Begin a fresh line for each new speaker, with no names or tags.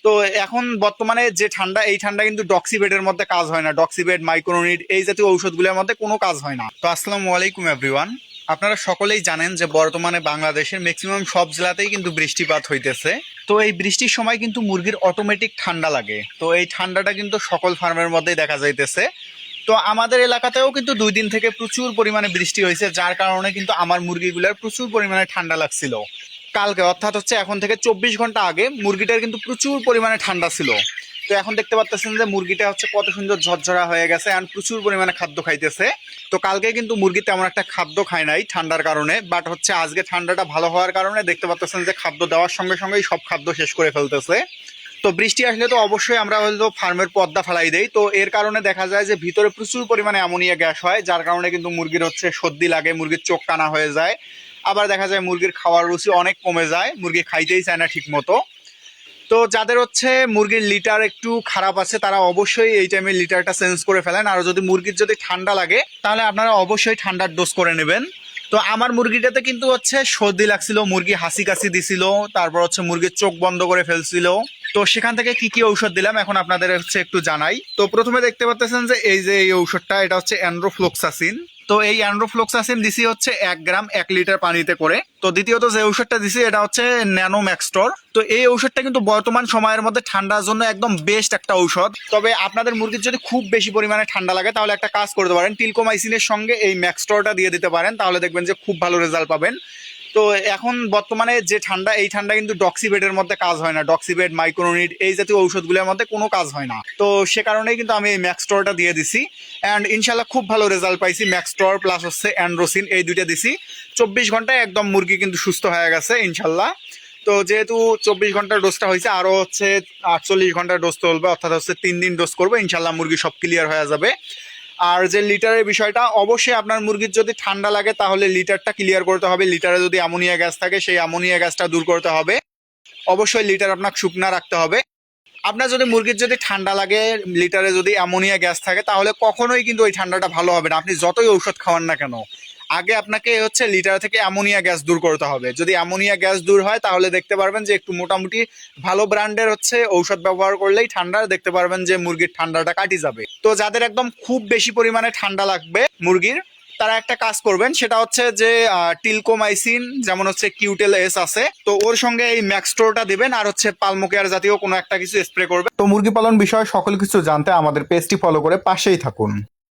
তো এখন বর্তমানে যে ঠান্ডা, এই ঠান্ডা কিন্তু ডক্সিবেডের মধ্যে কাজ হয় না। ডক্সিবেড, মাইক্রোনিড এই জাতীয় ঔষধগুলোর মধ্যে কোনো কাজ হয় না। তো আসসালামু আলাইকুম এভরিওয়ান। আপনারা সকলেই জানেন যে বর্তমানে বাংলাদেশের ম্যাক্সিমাম সব জেলাতেই কিন্তু বৃষ্টিপাত হইতেছে। তো এই বৃষ্টির সময় কিন্তু মুরগির অটোমেটিক ঠান্ডা লাগে। তো এই ঠান্ডাটা কিন্তু সকল ফার্মের মধ্যেই দেখা যাইতেছে। তো আমাদের এলাকাতেও কিন্তু 2 দিন থেকে প্রচুর পরিমাণে বৃষ্টি হয়েছে, যার কারণে কিন্তু আমার মুরগিগুলোর প্রচুর পরিমাণে ঠান্ডা লাগছিল। কালকে অর্থাৎ হচ্ছে এখন থেকে 24 ঘন্টা আগে মুরগিটার কিন্তু প্রচুর পরিমাণে ঠান্ডা ছিল। তো এখন দেখতে পাচ্ছেন যে মুরগিটা হচ্ছে কত সুন্দর ঝরঝরা হয়ে গেছে, আর প্রচুর পরিমাণে খাদ্য খাইতেছে। তো কালকে কিন্তু মুরগি তেমন একটা খাদ্য খায় নাই ঠান্ডার কারণে, বাট হচ্ছে আজকে ঠান্ডাটা ভালো হওয়ার কারণে দেখতে পাচ্ছেন যে খাদ্য দেওয়ার সঙ্গে সঙ্গেই সব খাদ্য শেষ করে ফেলতেছে। তো বৃষ্টি আসলে তো অবশ্যই আমরা হয়তো ফার্মের পর্দা ফেলাই দেই। তো এর কারণে দেখা যায় যে ভিতরে প্রচুর পরিমাণে অ্যামোনিয়া গ্যাস হয়, যার কারণে কিন্তু মুরগির হচ্ছে সর্দি লাগে, মুরগির চোখ কানা হয়ে যায়। আবার দেখা যায় মুরগির খাওয়ার রুচি অনেক কমে যায়, মুরগি খাইতেই চায় না ঠিক মতো। তো যাদের হচ্ছে মুরগির লিটার একটু খারাপ আছে তারা অবশ্যই এই টাইমে লিটারটা চেঞ্জ করে ফেলেন। আর যদি মুরগির যদি ঠান্ডা লাগে তাহলে আপনারা অবশ্যই ঠান্ডার ডোজ করে নেবেন। তো আমার মুরগিটাতে কিন্তু হচ্ছে সর্দি লাগছিল, মুরগি হাসি কাশি দিছিল, তারপর হচ্ছে মুরগির চোখ বন্ধ করে ফেলছিল। তো সেখান থেকে কি কি ঔষধ দিলাম এখন আপনাদের হচ্ছে একটু জানাই। তো প্রথমে দেখতে পাচ্ছেন যে এই ঔষধটা, এটা হচ্ছে অ্যান্ড্রোফ্লোক্সাসিন। তো এই অ্যান্ড্রোফ্লোক্সাসিন দিছি হচ্ছে 1 গ্রাম 1 লিটার পানিতে করে। তো দ্বিতীয়ত যে ঔষধটা দিছি এটা হচ্ছে ন্যানোম্যাক্সটর। তো এই ঔষধটা কিন্তু বর্তমান সময়ের মধ্যে ঠান্ডার জন্য একদম বেস্ট একটা ঔষধ। তবে আপনাদের মুরগির যদি খুব বেশি পরিমাণে ঠান্ডা লাগে তাহলে একটা কাজ করতে পারেন, টিলকোমাইসিনের সঙ্গে এই ম্যাক্সটরটা দিয়ে দিতে পারেন, তাহলে দেখবেন যে খুব ভালো রেজাল্ট পাবেন। তো এখন বর্তমানে যে ঠান্ডা, এই ঠান্ডা কিন্তু ডক্সিবেডের মধ্যে কাজ হয় না। ডক্সিবেড, মাইক্রোনিড এই জাতীয় ঔষধগুলোর মধ্যে কোনো কাজ হয় না। তো সে কারণেই কিন্তু আমি এই ম্যাক্সটরটা দিয়ে দিছি, অ্যান্ড ইনশাল্লাহ খুব ভালো রেজাল্ট পাইছি। ম্যাক্সটর প্লাস হচ্ছে অ্যান্ড্রোসিন এই দুইটা দিছি, 24 ঘন্টায় একদম মুরগি কিন্তু সুস্থ হয়ে গেছে ইনশাল্লাহ। তো যেহেতু 24 ঘন্টার ডোজটা হয়েছে, আরও হচ্ছে 48 ঘন্টার ডোজ চলবে, অর্থাৎ হচ্ছে 3 দিন ডোজ করবো, ইনশাল্লাহ মুরগি সব ক্লিয়ার হয়ে যাবে। আর যে লিটারের বিষয়টা, অবশ্যই আপনার মুরগির যদি ঠান্ডা লাগে তাহলে লিটারটা ক্লিয়ার করতে হবে। লিটারে যদি অ্যামোনিয়া গ্যাস থাকে সেই অ্যামোনিয়া গ্যাসটা দূর করতে হবে। অবশ্যই লিটার আপনাকে শুকনা রাখতে হবে। আপনার যদি মুরগির যদি ঠান্ডা লাগে, লিটারে যদি অ্যামোনিয়া গ্যাস থাকে, তাহলে কখনোই কিন্তু ওই ঠান্ডাটা ভালো হবে না, আপনি যতই ঔষধ খাওয়ান না কেন। আগে আপনাকে হচ্ছে লিটার থেকে অ্যামোনিয়া গ্যাস দূর করতে হবে। যদি অ্যামোনিয়া গ্যাস দূর হয় তাহলে দেখতে পারবেন যে একটু মোটামুটি ভালো ব্র্যান্ডের হচ্ছে ঔষধ ব্যবহার করলেই ঠান্ডা দেখতে পারবেন যে মুরগির ঠান্ডাটা কাটি যাবে। তো যাদের একদম খুব বেশি পরিমাণে ঠান্ডা লাগবে মুরগির, তারা একটা কাজ করবেন, সেটা হচ্ছে যে টিলকোমাইসিন, যেমন হচ্ছে কিউটেল এস আছে, তো ওর সঙ্গে এই ম্যাক্সটোরটা দিবেন, আর হচ্ছে পালমোকেয়ার জাতীয় কোনো একটা কিছু স্প্রে করবেন। তো মুরগি পালন বিষয়ে সকল কিছু জানতে আমাদের পেজটি ফলো করে পাশেই থাকুন।